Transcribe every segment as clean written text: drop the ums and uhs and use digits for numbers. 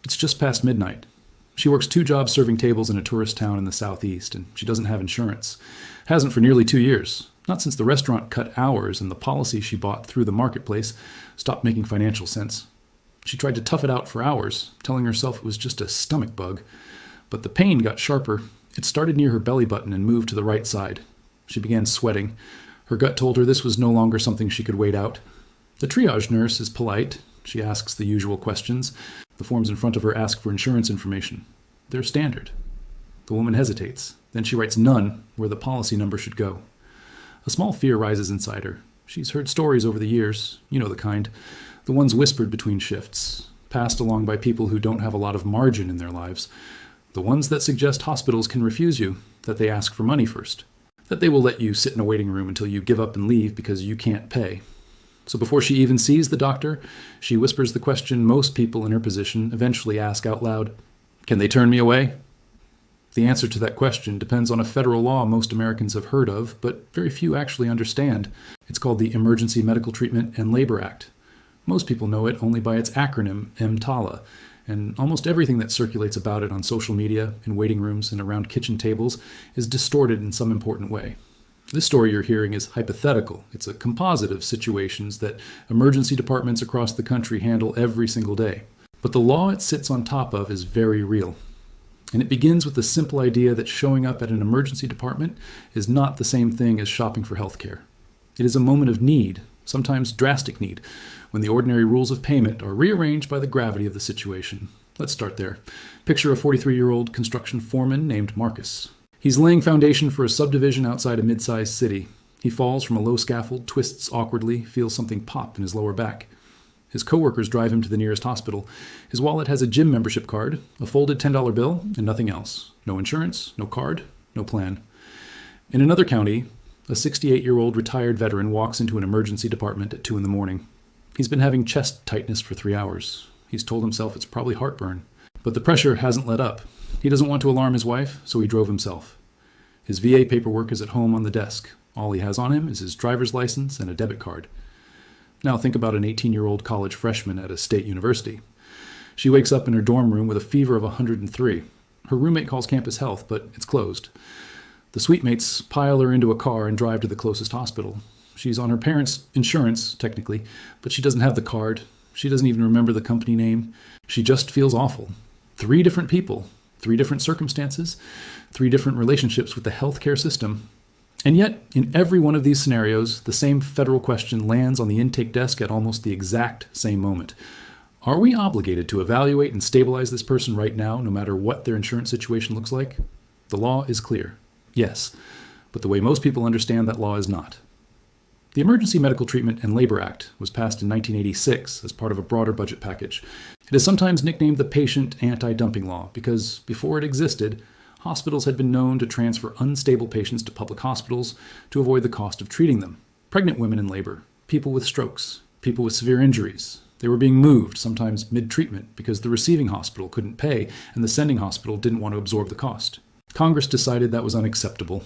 It's just past midnight. She works 2 jobs serving tables in a tourist town in the southeast, and she doesn't have insurance. Hasn't for nearly 2 years. Not since the restaurant cut hours and the policy she bought through the marketplace stopped making financial sense. She tried to tough it out for hours, telling herself it was just a stomach bug. But the pain got sharper. It started near her belly button and moved to the right side. She began sweating. Her gut told her this was no longer something she could wait out. The triage nurse is polite. She asks the usual questions. The forms in front of her ask for insurance information. They're standard. The woman hesitates. Then she writes none where the policy number should go. A small fear rises inside her. She's heard stories over the years, you know the kind, the ones whispered between shifts, passed along by people who don't have a lot of margin in their lives, the ones that suggest hospitals can refuse you, that they ask for money first, that they will let you sit in a waiting room until you give up and leave because you can't pay. So before she even sees the doctor, she whispers the question most people in her position eventually ask out loud, "Can they turn me away?" The answer to that question depends on a federal law most Americans have heard of, but very few actually understand. It's called the Emergency Medical Treatment and Labor Act. Most people know it only by its acronym, EMTALA, and almost everything that circulates about it on social media, in waiting rooms, and around kitchen tables is distorted in some important way. This story you're hearing is hypothetical. It's a composite of situations that emergency departments across the country handle every single day. But the law it sits on top of is very real. And it begins with the simple idea that showing up at an emergency department is not the same thing as shopping for health care. It is a moment of need, sometimes drastic need, when the ordinary rules of payment are rearranged by the gravity of the situation. Let's start there. Picture a 43-year-old construction foreman named Marcus. He's laying foundation for a subdivision outside a mid-sized city. He falls from a low scaffold, twists awkwardly, feels something pop in his lower back. His coworkers drive him to the nearest hospital. His wallet has a gym membership card, a folded $10 bill, and nothing else. No insurance, no card, no plan. In another county, a 68-year-old retired veteran walks into an emergency department at 2 a.m. He's been having chest tightness for 3 hours. He's told himself it's probably heartburn. But the pressure hasn't let up. He doesn't want to alarm his wife, so he drove himself. His VA paperwork is at home on the desk. All he has on him is his driver's license and a debit card. Now think about an 18-year-old college freshman at a state university. She wakes up in her dorm room with a fever of 103. Her roommate calls campus health, but it's closed. The suite mates pile her into a car and drive to the closest hospital. She's on her parents' insurance, technically, but she doesn't have the card. She doesn't even remember the company name. She just feels awful. 3 different people, 3 different circumstances, 3 different relationships with the healthcare system. And yet, in every one of these scenarios, the same federal question lands on the intake desk at almost the exact same moment. Are we obligated to evaluate and stabilize this person right now, no matter what their insurance situation looks like? The law is clear. Yes, but the way most people understand that law is not. The Emergency Medical Treatment and Labor Act was passed in 1986 as part of a broader budget package. It is sometimes nicknamed the Patient Anti-Dumping Law because, before it existed, hospitals had been known to transfer unstable patients to public hospitals to avoid the cost of treating them. Pregnant women in labor, people with strokes, people with severe injuries. They were being moved, sometimes mid-treatment, because the receiving hospital couldn't pay and the sending hospital didn't want to absorb the cost. Congress decided that was unacceptable.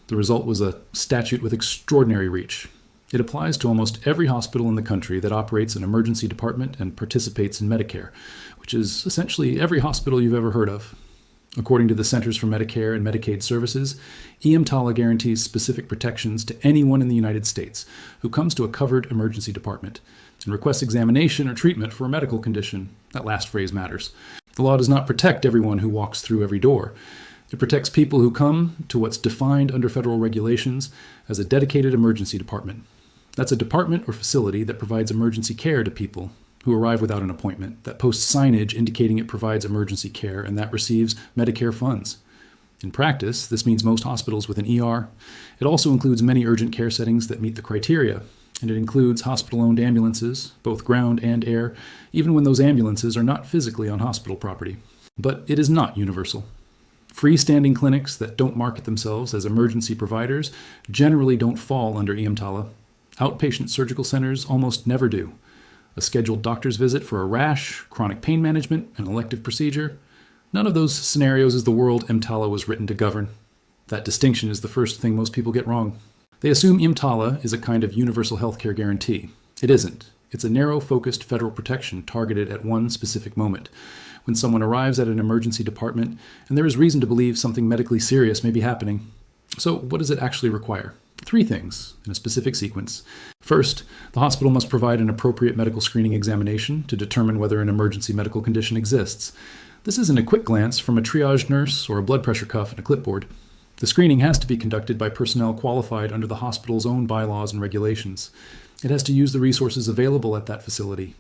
The result was a statute with extraordinary reach. It applies to almost every hospital in the country that operates an emergency department and participates in Medicare, which is essentially every hospital you've ever heard of. According to the Centers for Medicare and Medicaid Services, EMTALA guarantees specific protections to anyone in the United States who comes to a covered emergency department and requests examination or treatment for a medical condition. That last phrase matters. The law does not protect everyone who walks through every door. It protects people who come to what's defined under federal regulations as a dedicated emergency department. That's a department or facility that provides emergency care to people who arrive without an appointment, that posts signage indicating it provides emergency care, and that receives Medicare funds. In practice, this means most hospitals with an ER. It also includes many urgent care settings that meet the criteria, and it includes hospital-owned ambulances, both ground and air, even when those ambulances are not physically on hospital property. But it is not universal. Freestanding clinics that don't market themselves as emergency providers generally don't fall under EMTALA. Outpatient surgical centers almost never do. A scheduled doctor's visit for a rash, chronic pain management, an elective procedure. None of those scenarios is the world EMTALA was written to govern. That distinction is the first thing most people get wrong. They assume EMTALA is a kind of universal healthcare guarantee. It isn't. It's a narrow-focused federal protection targeted at one specific moment, when someone arrives at an emergency department and there is reason to believe something medically serious may be happening. So what does it actually require? 3 things in a specific sequence. First, the hospital must provide an appropriate medical screening examination to determine whether an emergency medical condition exists. This isn't a quick glance from a triage nurse or a blood pressure cuff and a clipboard. The screening has to be conducted by personnel qualified under the hospital's own bylaws and regulations. It has to use the resources available at that facility.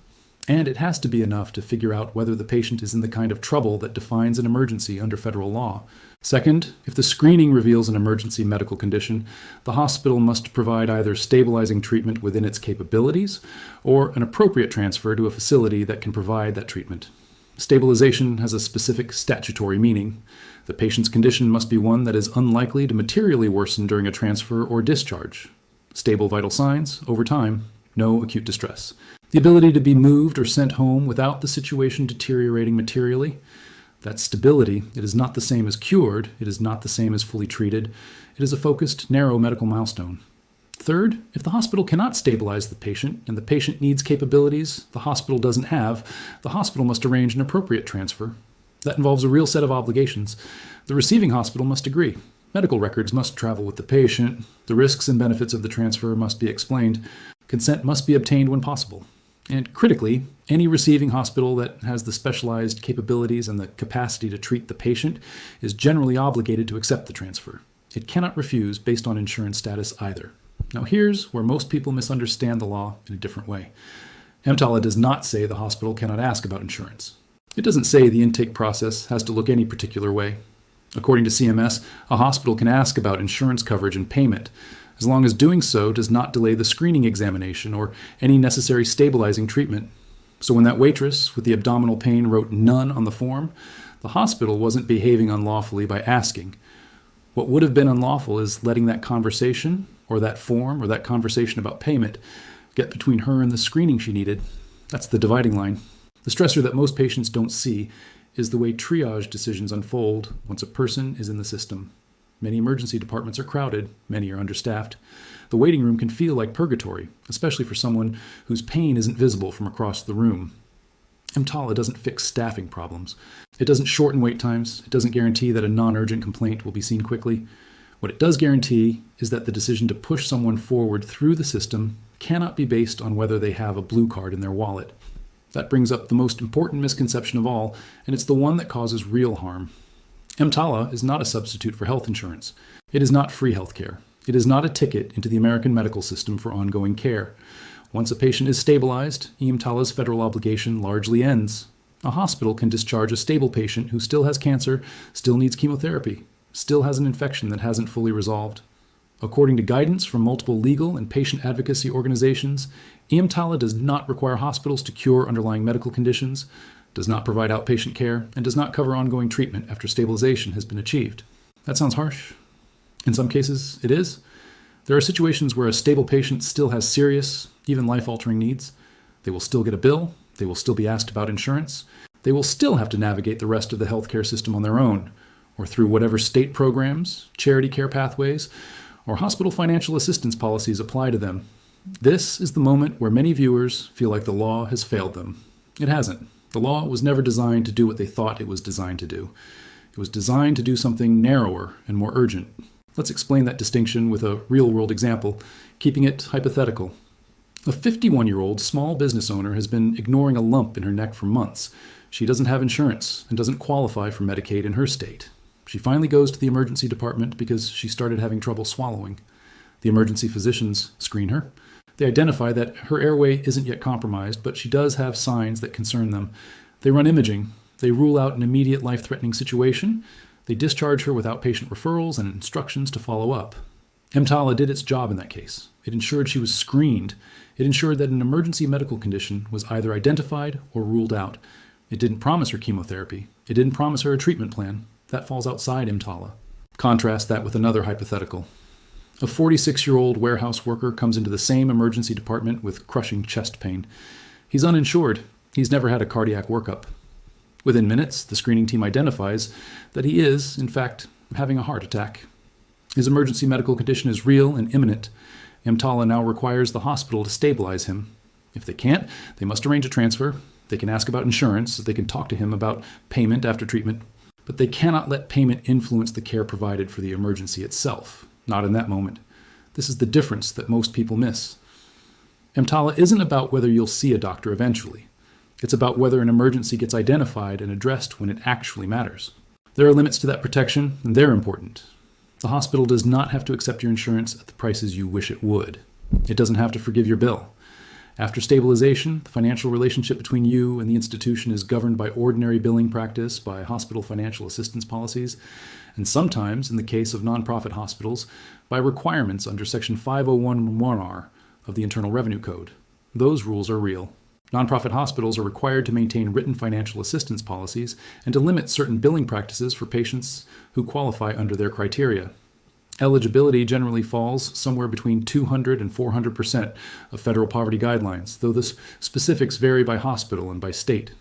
And it has to be enough to figure out whether the patient is in the kind of trouble that defines an emergency under federal law. Second, if the screening reveals an emergency medical condition, the hospital must provide either stabilizing treatment within its capabilities or an appropriate transfer to a facility that can provide that treatment. Stabilization has a specific statutory meaning. The patient's condition must be one that is unlikely to materially worsen during a transfer or discharge. Stable vital signs, over time, no acute distress. The ability to be moved or sent home without the situation deteriorating materially. That stability, it is not the same as cured, it is not the same as fully treated. It is a focused, narrow medical milestone. Third, if the hospital cannot stabilize the patient and the patient needs capabilities the hospital doesn't have, the hospital must arrange an appropriate transfer. That involves a real set of obligations. The receiving hospital must agree. Medical records must travel with the patient. The risks and benefits of the transfer must be explained. Consent must be obtained when possible. And critically, any receiving hospital that has the specialized capabilities and the capacity to treat the patient is generally obligated to accept the transfer. It cannot refuse based on insurance status either. Now here's where most people misunderstand the law in a different way. EMTALA does not say the hospital cannot ask about insurance. It doesn't say the intake process has to look any particular way. According to CMS, a hospital can ask about insurance coverage and payment, as long as doing so does not delay the screening examination or any necessary stabilizing treatment. So when that waitress with the abdominal pain wrote none on the form, the hospital wasn't behaving unlawfully by asking. What would have been unlawful is letting that conversation, or that form, or that conversation about payment get between her and the screening she needed. That's the dividing line. The stressor that most patients don't see is the way triage decisions unfold once a person is in the system. Many emergency departments are crowded, many are understaffed. The waiting room can feel like purgatory, especially for someone whose pain isn't visible from across the room. EMTALA doesn't fix staffing problems. It doesn't shorten wait times. It doesn't guarantee that a non-urgent complaint will be seen quickly. What it does guarantee is that the decision to push someone forward through the system cannot be based on whether they have a blue card in their wallet. That brings up the most important misconception of all, and it's the one that causes real harm. EMTALA is not a substitute for health insurance. It is not free health care. It is not a ticket into the American medical system for ongoing care. Once a patient is stabilized, EMTALA's federal obligation largely ends. A hospital can discharge a stable patient who still has cancer, still needs chemotherapy, still has an infection that hasn't fully resolved. According to guidance from multiple legal and patient advocacy organizations, EMTALA does not require hospitals to cure underlying medical conditions, does not provide outpatient care, and does not cover ongoing treatment after stabilization has been achieved. That sounds harsh. In some cases, it is. There are situations where a stable patient still has serious, even life-altering needs. They will still get a bill. They will still be asked about insurance. They will still have to navigate the rest of the healthcare system on their own, or through whatever state programs, charity care pathways, or hospital financial assistance policies apply to them. This is the moment where many viewers feel like the law has failed them. It hasn't. The law was never designed to do what they thought it was designed to do. It was designed to do something narrower and more urgent. Let's explain that distinction with a real-world example, keeping it hypothetical. A 51-year-old small business owner has been ignoring a lump in her neck for months. She doesn't have insurance and doesn't qualify for Medicaid in her state. She finally goes to the emergency department because she started having trouble swallowing. The emergency physicians screen her. They identify that her airway isn't yet compromised, but she does have signs that concern them. They run imaging. They rule out an immediate life-threatening situation. They discharge her with outpatient referrals and instructions to follow up. EMTALA did its job in that case. It ensured she was screened. It ensured that an emergency medical condition was either identified or ruled out. It didn't promise her chemotherapy. It didn't promise her a treatment plan. That falls outside EMTALA. Contrast that with another hypothetical. A 46-year-old warehouse worker comes into the same emergency department with crushing chest pain. He's uninsured. He's never had a cardiac workup. Within minutes, the screening team identifies that he is, in fact, having a heart attack. His emergency medical condition is real and imminent. EMTALA now requires the hospital to stabilize him. If they can't, they must arrange a transfer. They can ask about insurance. They can talk to him about payment after treatment. But they cannot let payment influence the care provided for the emergency itself. Not in that moment. This is the difference that most people miss. EMTALA isn't about whether you'll see a doctor eventually. It's about whether an emergency gets identified and addressed when it actually matters. There are limits to that protection, and they're important. The hospital does not have to accept your insurance at the prices you wish it would. It doesn't have to forgive your bill. After stabilization, the financial relationship between you and the institution is governed by ordinary billing practice, by hospital financial assistance policies, and sometimes, in the case of nonprofit hospitals, by requirements under Section 501(1)R of the Internal Revenue Code. Those rules are real. Nonprofit hospitals are required to maintain written financial assistance policies and to limit certain billing practices for patients who qualify under their criteria. Eligibility generally falls somewhere between 200 and 400% of federal poverty guidelines, though the specifics vary by hospital and by state.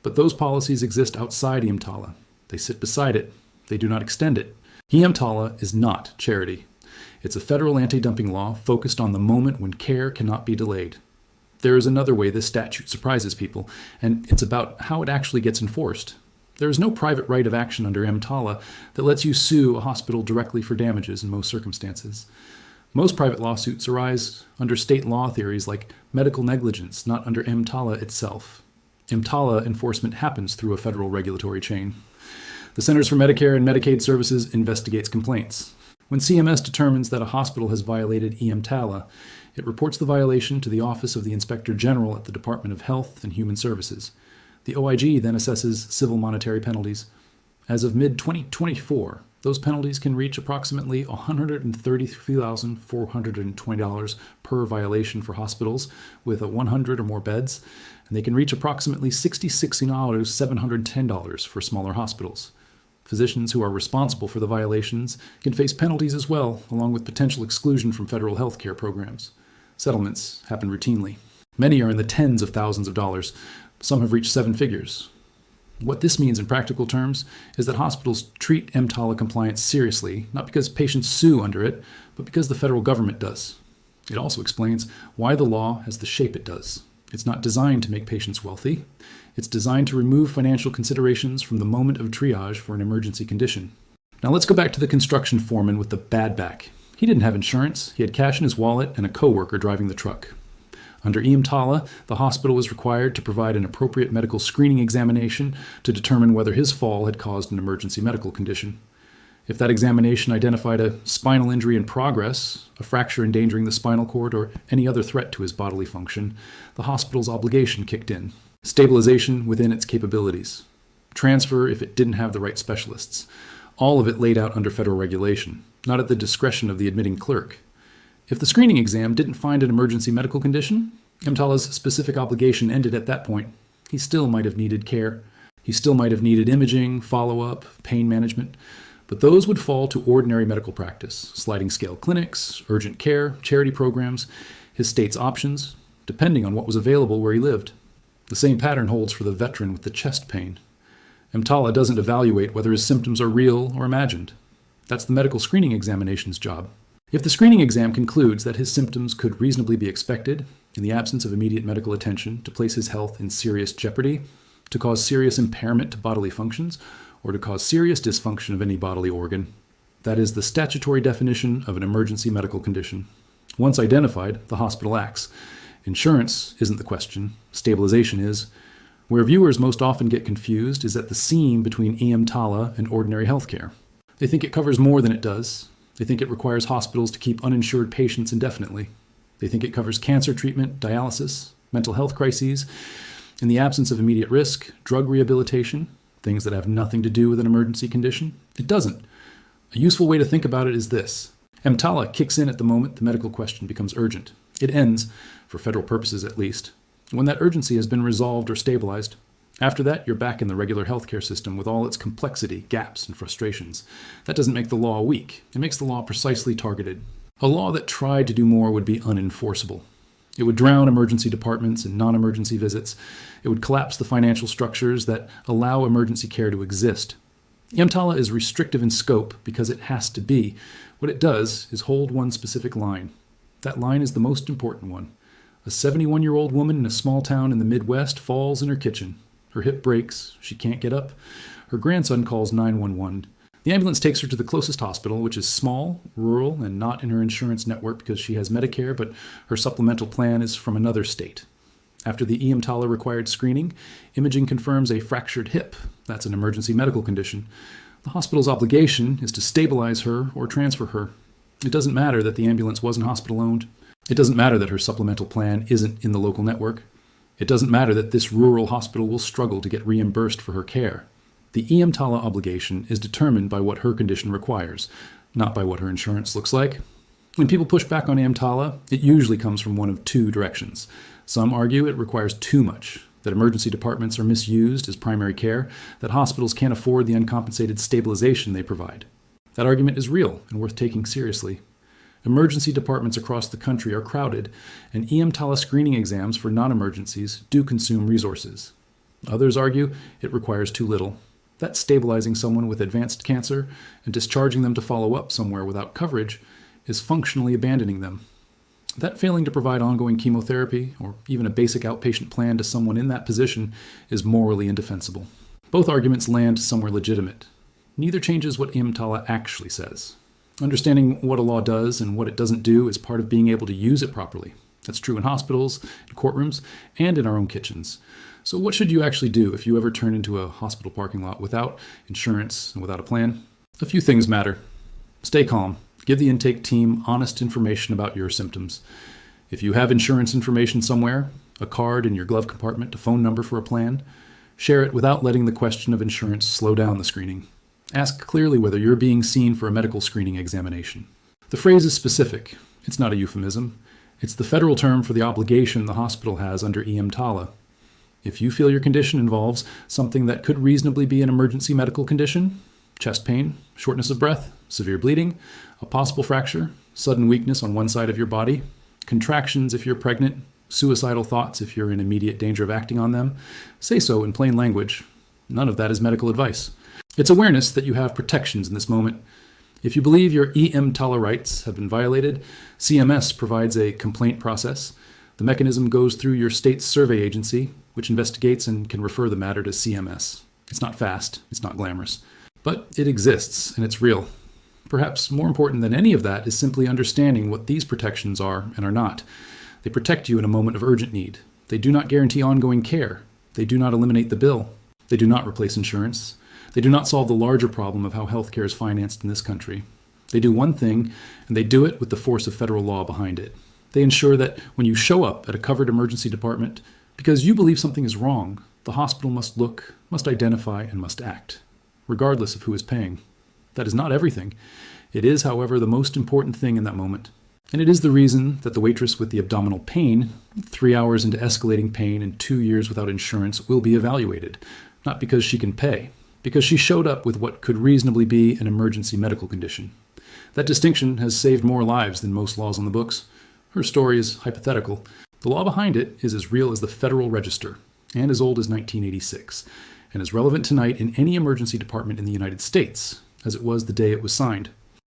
But those policies exist outside EMTALA. They sit beside it. They do not extend it. EMTALA is not charity. It's a federal anti-dumping law focused on the moment when care cannot be delayed. There is another way this statute surprises people, and it's about how it actually gets enforced. There is no private right of action under EMTALA that lets you sue a hospital directly for damages in most circumstances. Most private lawsuits arise under state law theories like medical negligence, not under EMTALA itself. EMTALA enforcement happens through a federal regulatory chain. The Centers for Medicare and Medicaid Services investigates complaints. When CMS determines that a hospital has violated EMTALA, it reports the violation to the Office of the Inspector General at the Department of Health and Human Services. The OIG then assesses civil monetary penalties. As of mid-2024, those penalties can reach approximately $133,420 per violation for hospitals with 100 or more beds, and they can reach approximately $66,710 for smaller hospitals. Physicians who are responsible for the violations can face penalties as well, along with potential exclusion from federal health care programs. Settlements happen routinely. Many are in the tens of thousands of dollars. Some have reached seven figures. What this means in practical terms is that hospitals treat EMTALA compliance seriously, not because patients sue under it, but because the federal government does. It also explains why the law has the shape it does. It's not designed to make patients wealthy. It's designed to remove financial considerations from the moment of triage for an emergency condition. Now let's go back to the construction foreman with the bad back. He didn't have insurance. He had cash in his wallet and a coworker driving the truck. Under EMTALA, the hospital was required to provide an appropriate medical screening examination to determine whether his fall had caused an emergency medical condition. If that examination identified a spinal injury in progress, a fracture endangering the spinal cord, or any other threat to his bodily function, the hospital's obligation kicked in. Stabilization within its capabilities. Transfer if it didn't have the right specialists. All of it laid out under federal regulation, not at the discretion of the admitting clerk. If the screening exam didn't find an emergency medical condition, EMTALA's specific obligation ended at that point. He still might have needed care. He still might have needed imaging, follow-up, pain management, but those would fall to ordinary medical practice, sliding scale clinics, urgent care, charity programs, his state's options, depending on what was available where he lived. The same pattern holds for the veteran with the chest pain. EMTALA doesn't evaluate whether his symptoms are real or imagined. That's the medical screening examination's job. If the screening exam concludes that his symptoms could reasonably be expected, in the absence of immediate medical attention, to place his health in serious jeopardy, to cause serious impairment to bodily functions, or to cause serious dysfunction of any bodily organ, that is the statutory definition of an emergency medical condition. Once identified, the hospital acts. Insurance isn't the question. Stabilization is. Where viewers most often get confused is at the seam between EMTALA and ordinary healthcare. They think it covers more than it does. They think it requires hospitals to keep uninsured patients indefinitely. They think it covers cancer treatment, dialysis, mental health crises, in the absence of immediate risk, drug rehabilitation, things that have nothing to do with an emergency condition. It doesn't. A useful way to think about it is this. EMTALA kicks in at the moment the medical question becomes urgent. It ends, for federal purposes at least, when that urgency has been resolved or stabilized. After that, you're back in the regular healthcare system with all its complexity, gaps, and frustrations. That doesn't make the law weak. It makes the law precisely targeted. A law that tried to do more would be unenforceable. It would drown emergency departments and non-emergency visits. It would collapse the financial structures that allow emergency care to exist. EMTALA is restrictive in scope because it has to be. What it does is hold one specific line. That line is the most important one. A 71-year-old woman in a small town in the Midwest falls in her kitchen. Her hip breaks. She can't get up. Her grandson calls 911. The ambulance takes her to the closest hospital, which is small, rural, and not in her insurance network because she has Medicare, but her supplemental plan is from another state. After the EMTALA required screening, imaging confirms a fractured hip. That's an emergency medical condition. The hospital's obligation is to stabilize her or transfer her. It doesn't matter that the ambulance wasn't hospital-owned. It doesn't matter that her supplemental plan isn't in the local network. It doesn't matter that this rural hospital will struggle to get reimbursed for her care. The EMTALA obligation is determined by what her condition requires, not by what her insurance looks like. When people push back on EMTALA, it usually comes from one of two directions. Some argue it requires too much, that emergency departments are misused as primary care, that hospitals can't afford the uncompensated stabilization they provide. That argument is real and worth taking seriously. Emergency departments across the country are crowded, and EMTALA screening exams for non-emergencies do consume resources. Others argue it requires too little. That stabilizing someone with advanced cancer and discharging them to follow up somewhere without coverage is functionally abandoning them. That failing to provide ongoing chemotherapy or even a basic outpatient plan to someone in that position is morally indefensible. Both arguments land somewhere legitimate. Neither changes what EMTALA actually says. Understanding what a law does and what it doesn't do is part of being able to use it properly. That's true in hospitals, in courtrooms, and in our own kitchens. So what should you actually do if you ever turn into a hospital parking lot without insurance and without a plan? A few things matter. Stay calm. Give the intake team honest information about your symptoms. If you have insurance information somewhere, a card in your glove compartment, a phone number for a plan, share it without letting the question of insurance slow down the screening. Ask clearly whether you're being seen for a medical screening examination. The phrase is specific. It's not a euphemism. It's the federal term for the obligation the hospital has under EMTALA. If you feel your condition involves something that could reasonably be an emergency medical condition, chest pain, shortness of breath, severe bleeding, a possible fracture, sudden weakness on one side of your body, contractions if you're pregnant, suicidal thoughts if you're in immediate danger of acting on them, say so in plain language. None of that is medical advice. It's awareness that you have protections in this moment. If you believe your EMTALA rights have been violated, CMS provides a complaint process. The mechanism goes through your state's survey agency, which investigates and can refer the matter to CMS. It's not fast, it's not glamorous, but it exists and it's real. Perhaps more important than any of that is simply understanding what these protections are and are not. They protect you in a moment of urgent need. They do not guarantee ongoing care. They do not eliminate the bill. They do not replace insurance. They do not solve the larger problem of how healthcare is financed in this country. They do one thing, and they do it with the force of federal law behind it. They ensure that when you show up at a covered emergency department, because you believe something is wrong, the hospital must look, must identify, and must act, regardless of who is paying. That is not everything. It is, however, the most important thing in that moment. And it is the reason that the waitress with the abdominal pain, 3 hours into escalating pain and 2 years without insurance, will be evaluated, not because she can pay, because she showed up with what could reasonably be an emergency medical condition. That distinction has saved more lives than most laws on the books. Her story is hypothetical. The law behind it is as real as the Federal Register, and as old as 1986, and as relevant tonight in any emergency department in the United States, as it was the day it was signed.